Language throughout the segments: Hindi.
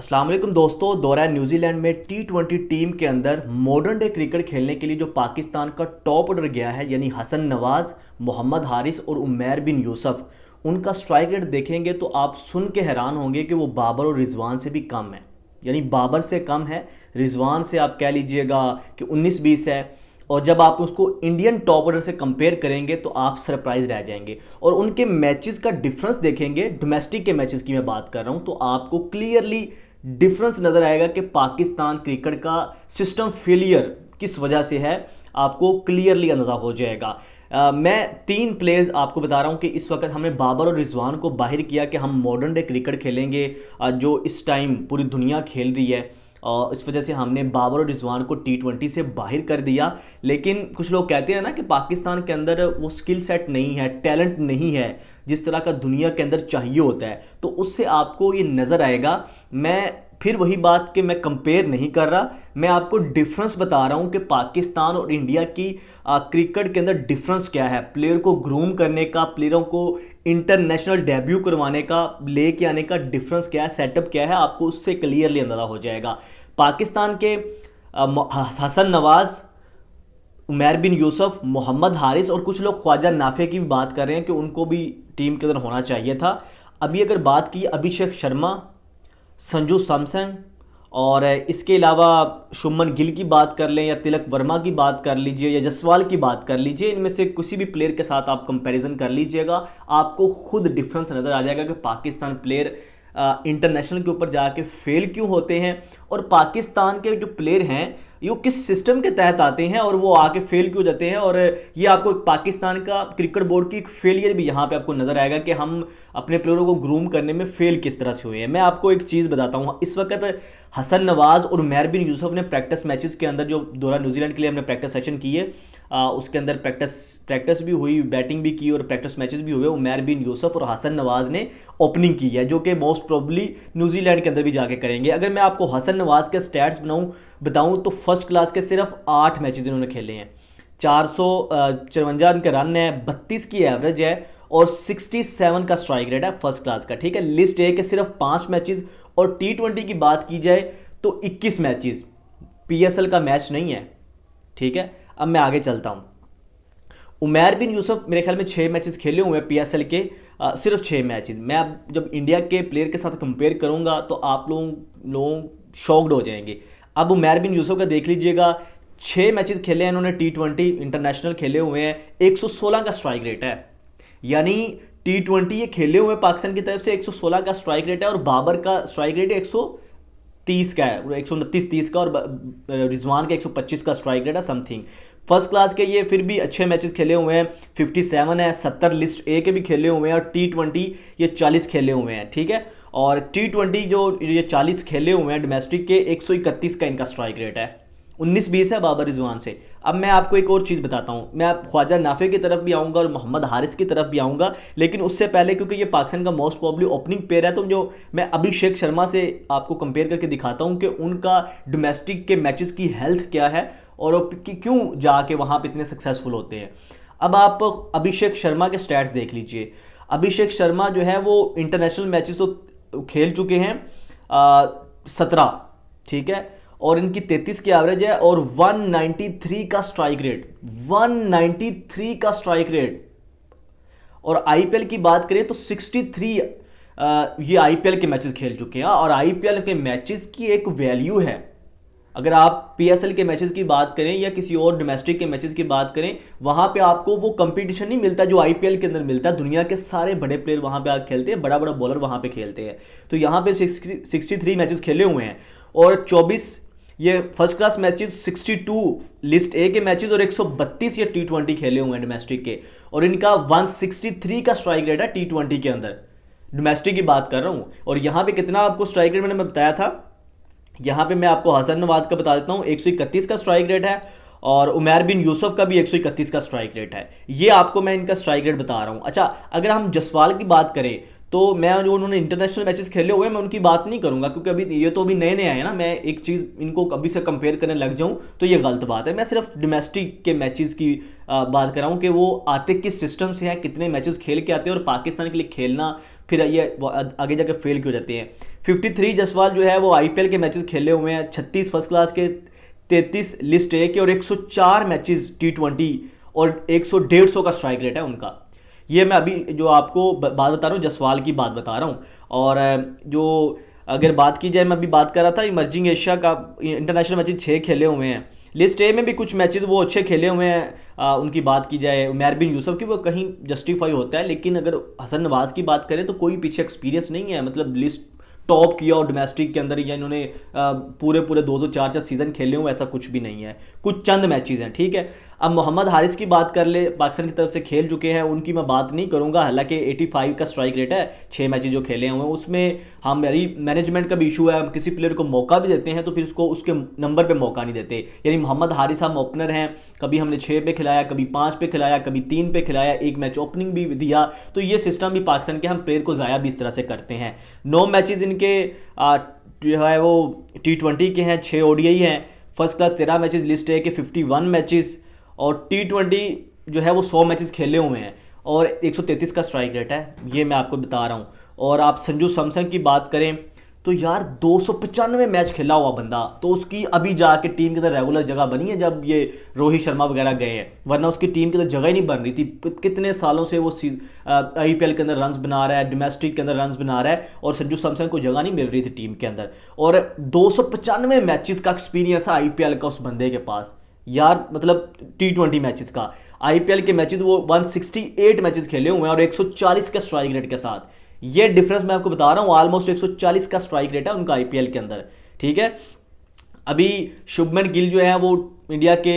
अस्सलाम वालेकुम दोस्तों। दौरा न्यूजीलैंड में T20 टीम के अंदर मॉडर्न डे क्रिकेट खेलने के लिए जो पाकिस्तान का टॉप ऑर्डर गया है, यानी हसन नवाज, मोहम्मद हारिस और उमैर बिन यूसुफ, उनका स्ट्राइक रेट देखेंगे तो आप सुन के हैरान होंगे कि वो बाबर और रिजवान से भी कम है। यानी बाबर से कम है, रिजवान से आप कह लीजिएगा कि 19-20 है। और जब आप उसको इंडियन टॉप ऑर्डर से कंपेयर करेंगे तो आप सरप्राइज रह जाएंगे। और उनके मैचेस का डिफरेंस देखेंगे, डोमेस्टिक के मैचेस की मैं बात कर रहा हूं, तो आपको क्लियरली डिफरेंस नजर आएगा कि पाकिस्तान क्रिकेट का सिस्टम फेलियर किस वजह से है। आपको क्लियरली अंदाजा हो जाएगा। मैं तीन प्लेयर्स आपको बता रहा हूं कि इस वक्त हमने बाबर और रिजवान को बाहर किया कि हम मॉडर्न डे क्रिकेट खेलेंगे, जो इस टाइम पूरी दुनिया खेल रही है। और इस वजह से हमने बाबर और रिजवान को T20 से बाहर कर दिया। लेकिन कुछ लोग कहते हैं ना कि पाकिस्तान के अंदर वो स्किल सेट नहीं है, टैलेंट नहीं है जिस तरह का दुनिया के अंदर चाहिए होता है, तो उससे आपको ये नज़र आएगा। मैं फिर वही बात कि मैं कंपेयर नहीं कर रहा, मैं आपको डिफरेंस बता रहा हूं कि पाकिस्तान और इंडिया की क्रिकेट के अंदर डिफरेंस क्या है। प्लेयर को ग्रूम करने का, प्लेयरों को इंटरनेशनल डेब्यू करवाने का, लेके आने का डिफरेंस क्या है, सेटअप क्या है, आपको उससे क्लियरली अंदाजा हो जाएगा। पाकिस्तान के हसन नवाज, उमैर बिन यूसुफ, मोहम्मद हारिस और कुछ लोग ख्वाजा नाफे की भी बात कर रहे हैं कि उनको भी टीम के अंदर होना चाहिए था। अभी अगर बात की अभिषेक शर्मा, संजू सैमसन और इसके अलावा शुभमन गिल की बात कर लें, या तिलक वर्मा की बात कर लीजिए, या जसवाल की बात कर लीजिए, इनमें से किसी भी प्लेयर के साथ आप कंपैरिजन कर लीजिएगा, आपको खुद डिफरेंस नज़र आ जाएगा कि पाकिस्तान प्लेयर इंटरनेशनल के ऊपर जाके फेल क्यों होते हैं, और पाकिस्तान के जो प्लेयर हैं ये किस सिस्टम के तहत आते हैं और वो आके फेल क्यों जाते हैं। और ये आपको पाकिस्तान का क्रिकेट बोर्ड की एक फेलियर भी यहाँ पे आपको नजर आएगा कि हम अपने प्लेयरों को ग्रूम करने में फेल किस तरह से हुए हैं। मैं आपको एक चीज़ बताता हूँ, इस वक्त हसन नवाज और उमैर बिन यूसुफ ने प्रैक्टिस मैचेस के अंदर, जो दौरा न्यूजीलैंड के लिए हमने प्रैक्टिस सेशन किए, उसके अंदर प्रैक्टिस भी हुई, बैटिंग भी की और प्रैक्टिस मैचेस भी हुए। उमैर बिन यूसुफ और हसन नवाज ने ओपनिंग की है, जो कि मोस्ट प्रोबली न्यूजीलैंड के अंदर भी जाके करेंगे। अगर मैं आपको हसन नवाज के स्टैट्स बताऊं तो फर्स्ट क्लास के सिर्फ 8 मैचेस इन्होंने खेले हैं, 454 इनके रन है, 32 की एवरेज है और 67 का स्ट्राइक रेट है फर्स्ट क्लास का। ठीक है, लिस्ट ए के सिर्फ 5 मैचेस, और T20 की बात की जाए तो 21 मैचेस, PSL का मैच नहीं है। ठीक है, अब मैं आगे चलता हूं। उमैर बिन यूसुफ मेरे ख्याल में 6 मैचेस खेले हुए हैं PSL के, सिर्फ 6 मैचेस। मैं अब जब इंडिया के प्लेयर के साथ कंपेयर करूंगा तो आप लोग शॉक्ड हो जाएंगे। अब उमैर बिन यूसुफ का देख लीजिएगा, 6 मैचेस खेले हैं इन्होंने, T20 इंटरनेशनल खेले हुए हैं, 116 का स्ट्राइक रेट है। यानी T20 ये खेले हुए हैं पाकिस्तान की तरफ से, 116 का स्ट्राइक रेट है, और बाबर का स्ट्राइक रेट 130 का है, 129-30 का, और रिजवान का 125 का स्ट्राइक रेट है समथिंग। फर्स्ट क्लास के ये फिर भी अच्छे मैचेस खेले हुए हैं, 57 है, 70 लिस्ट ए के भी खेले हुए हैं, और T20 ये 40 खेले हुए हैं। ठीक है, और T20 जो ये 40 खेले हुए हैं डोमेस्टिक के, 131 का इनका स्ट्राइक रेट है, 19-20 है बाबर रिजवान से। अब मैं आपको एक और चीज़ बताता हूँ, मैं ख्वाजा नाफे की तरफ भी आऊँगा और मोहम्मद हारिस की तरफ भी आऊँगा, लेकिन उससे पहले क्योंकि ये पाकिस्तान का मोस्ट प्रॉब्ली ओपनिंग पेयर है, तो जो मैं अभिषेक शर्मा से आपको कंपेयर करके दिखाता हूँ कि उनका डोमेस्टिक के मैचेस की हेल्थ क्या है और क्यों जाके वहाँ पर इतने सक्सेसफुल होते हैं। अब आप अभिषेक शर्मा के स्टैट्स देख लीजिए। अभिषेक शर्मा जो है वो इंटरनेशनल मैचेस तो खेल चुके हैं 17, ठीक है, और इनकी 33 की एवरेज है और 193 का स्ट्राइक रेट, 193 का स्ट्राइक रेट। और आईपीएल की बात करें तो 63 ये आईपीएल के मैचेस खेल चुके हैं, और आईपीएल के मैचेस की एक वैल्यू है। अगर आप PSL के मैचेस की बात करें या किसी और डोमेस्टिक के मैचेस की बात करें, वहां पे आपको वो कंपटीशन नहीं मिलता जो आईपीएल के अंदर मिलता है। दुनिया के सारे बड़े प्लेयर वहां पे आके खेलते हैं, बड़ा बड़ा बॉलर वहां पे खेलते हैं। तो यहां पे 63 मैचेस खेले हुए हैं, और 24 ये first class matches, 62 list A के मैचेस, और 132 ये T20 खेले हुए हैं डोमेस्टिक के, और इनका 163 का स्ट्राइक रेट है T20 के अंदर। डोमेस्टिक की बात कर रहा हूं, और यहां पे कितना आपको स्ट्राइक रेट मैंने बताया था, यहां पे मैं आपको हसन नवाज का बता देता हूं, 131 का स्ट्राइक रेट है, और उमैर बिन यूसुफ का भी 131 का स्ट्राइक रेट है। ये आपको मैं इनका स्ट्राइक रेट बता रहा हूं। अच्छा, अगर हम जसवाल की बात करें तो मैं जो उन्होंने इंटरनेशनल मैचेस खेले हुए हैं मैं उनकी बात नहीं करूंगा, क्योंकि अभी ये तो अभी नए नए आए ना। मैं एक चीज़ इनको कभी से कंपेयर करने लग जाऊं तो ये गलत बात है। मैं सिर्फ डोमेस्टिक के मैचेस की बात कर रहा हूं कि वो आते किस सिस्टम से हैं, कितने मैचेस खेल के आते हैं, और पाकिस्तान के लिए खेलना फिर ये आगे जाकर फेल क्यों जाते हैं। 53 जसवाल जो है वो आईपीएल के मैचेस खेले हुए हैं, 36 फर्स्ट क्लास के, 33 लिस्ट ए के और 104 मैचेस T20 और 100-150 का स्ट्राइक रेट है उनका। ये मैं अभी जो आपको बात बता रहा हूँ जसवाल की बात बता रहा हूँ। और जो अगर बात की जाए, मैं अभी बात कर रहा था इमर्जिंग एशिया का, इंटरनेशनल मैचेस 6 खेले हुए हैं। लिस्ट ए में भी कुछ मैचेस वो अच्छे खेले हुए हैं। उनकी बात की जाए उमैर बिन यूसुफ की, वो कहीं जस्टिफाई होता है, लेकिन अगर हसन नवाज की बात करें तो कोई पीछे एक्सपीरियंस नहीं है। मतलब लिस्ट टॉप किया और डोमेस्टिक के अंदर या इन्होंने पूरे 2-4 सीजन खेले हुए, ऐसा कुछ भी नहीं है, कुछ चंद मैचेस हैं, ठीक है। अब मोहम्मद हारिस की बात कर ले, पाकिस्तान की तरफ से खेल चुके हैं, उनकी मैं बात नहीं करूंगा। हालांकि 85 का स्ट्राइक रेट है, 6 मैचेस जो खेले हुए हैं उसमें हमारी मैनेजमेंट का भी इशू है। हम किसी प्लेयर को मौका भी देते हैं तो फिर उसको उसके नंबर पे मौका नहीं देते। यानी मोहम्मद हारिस हम ओपनर हैं, कभी हमने 6 पे खिलाया, कभी 5 पे खिलाया, कभी 3 पे खिलाया, एक मैच ओपनिंग भी दिया। तो ये सिस्टम भी पाकिस्तान के, हम प्लेयर को ज़ाया भी इस तरह से करते हैं। 9 मैचेस इनके जो है वो T20 के हैं, 6 ODI हैं। First class 13 matches, list A के 51 मैचेस और T20 जो है वो 100 मैचेस खेले हुए हैं और 133 का स्ट्राइक रेट है, ये मैं आपको बता रहा हूँ। और आप संजू सैमसन की बात करें तो यार 295 मैच खेला हुआ बंदा, तो उसकी अभी जाके टीम के अंदर रेगुलर जगह बनी है जब ये रोहित शर्मा वगैरह गए हैं, वरना उसकी टीम के अंदर जगह ही नहीं बन रही थी। कितने सालों से वो आईपीएल के अंदर रन्स बना रहा है, डोमेस्टिक के अंदर रन्स बना रहा है और संजू सैमसन को जगह नहीं मिल रही थी टीम के अंदर। और 295 मैचेस का एक्सपीरियंस है आईपीएल का उस बंदे के पास यार, मतलब T20 मैचेस का। आईपीएल के मैचेस वो 168 मैचेस खेले हुए हैं और 140 के स्ट्राइक रेट के साथ। ये डिफरेंस मैं आपको बता रहा हूं, ऑलमोस्ट 140 का स्ट्राइक रेट है उनका आईपीएल के अंदर, ठीक है। अभी शुभमन गिल जो है वो इंडिया के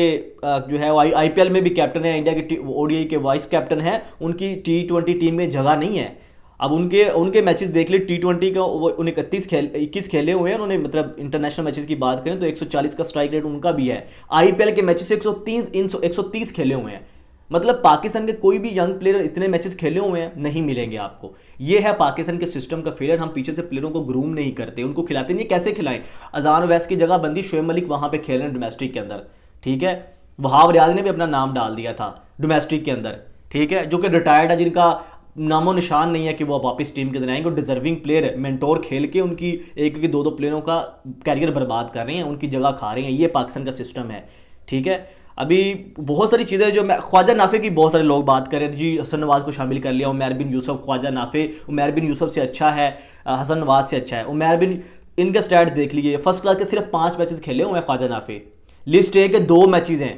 जो है आईपीएल में भी कैप्टन है, इंडिया के ओडीआई के वाइस कैप्टन है, उनकी T20 टीम में जगह नहीं है। अब उनके मैचेस देख ले, T20 का वो 21 खेले हुए हैं उन्होंने, मतलब इंटरनेशनल मैचेस की बात करें तो 140 का स्ट्राइक रेट उनका भी है। आईपीएल के मैचेस 130 खेले हुए हैं। मतलब पाकिस्तान के कोई भी यंग प्लेयर इतने मैचेस खेले हुए हैं नहीं मिलेंगे आपको। ये है पाकिस्तान के सिस्टम का फेलियर। हम पीछे से प्लेयरों को ग्रूम नहीं करते, उनको खिलाते नहीं। कैसे खिलाएं? अजान वैस की जगह बंदी, शोएब मलिक वहां पे खेल रहे हैं डोमेस्टिक के अंदर, ठीक है। वहाब रियाज ने भी अपना नाम डाल दिया था डोमेस्टिक के अंदर, ठीक है, जो कि रिटायर्ड है, जिनका नामो निशान नहीं है कि वो वापस टीम के अंदर आएंगे। डिजर्विंग प्लेयर मेंटोर खेल के उनकी एक दो प्लेयरों का कैरियर बर्बाद कर रहे हैं, उनकी जगह खा रहे हैं। ये पाकिस्तान का सिस्टम है, ठीक है। अभी बहुत सारी चीज़ें जो मैं, ख्वाजा नाफे की बहुत सारे लोग बात करें जी, हसन नवाज को शामिल कर लिया, उमैर बिन यूसुफ, ख्वाजा नाफे उमैर बिन यूसुफ से अच्छा है, हसन नवाज से अच्छा है। उमैर बिन, इनका स्टैट देख लीजिए, फर्स्ट क्लास के सिर्फ 5 मैचेस खेले हुए हैं ख्वाजा नाफे, लिस्ट ए के 2 मैचेस हैं,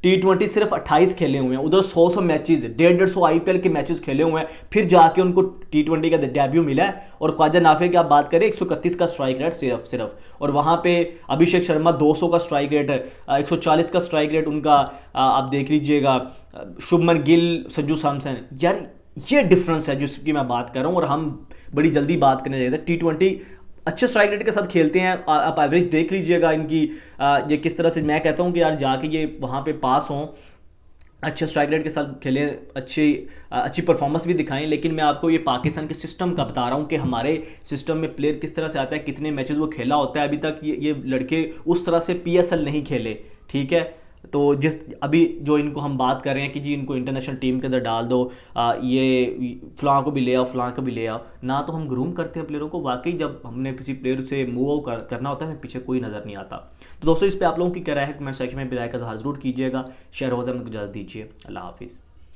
T20 सिर्फ 28 खेले हुए हैं, उधर 100 मैचेस, 150 आईपीएल के मैचेस खेले हुए हैं, फिर जाके उनको T20 का डेब्यू मिला है। और ख्वाजा नाफे की आप बात करें 131 का स्ट्राइक रेट सिर्फ, और वहां पे अभिषेक शर्मा 200 का स्ट्राइक रेट, 140 का स्ट्राइक रेट उनका, आप देख लीजिएगा। शुभमन गिल, संजू सैमसन, यार ये डिफरेंस है जिसकी मैं बात कर रहा हूँ। और हम बड़ी जल्दी बात करने जाते हैं, T20 अच्छे स्ट्राइक रेट के साथ खेलते हैं। आप एवरेज देख लीजिएगा इनकी, ये किस तरह से, मैं कहता हूं कि यार जाके ये वहां पे पास हों, अच्छे स्ट्राइक रेट के साथ खेलें, अच्छी परफॉर्मेंस भी दिखाएं। लेकिन मैं आपको ये पाकिस्तान के सिस्टम का बता रहा हूं कि हमारे सिस्टम में प्लेयर किस तरह से आता है, कितने मैचेस वो खेला होता है। अभी तक ये लड़के उस तरह से PSL नहीं खेले, ठीक है। तो जिस अभी जो इनको हम बात कर रहे हैं कि जी इनको इंटरनेशनल टीम के अंदर डाल दो, ये फलां को भी ले आओ, फलां को भी ले आओ, ना तो हम ग्रूम करते हैं प्लेयरों को। वाकई जब हमने किसी प्लेयर से मूव करना होता है, हमें पीछे कोई नज़र नहीं आता। तो दोस्तों, इस पर आप लोगों की क्या राय है, कमेंट सेक्शन में राय का इज़हार ज़रूर कीजिएगा। शेयर हो जाए, इजाज़त दीजिए। अल्लाह हाफिज़।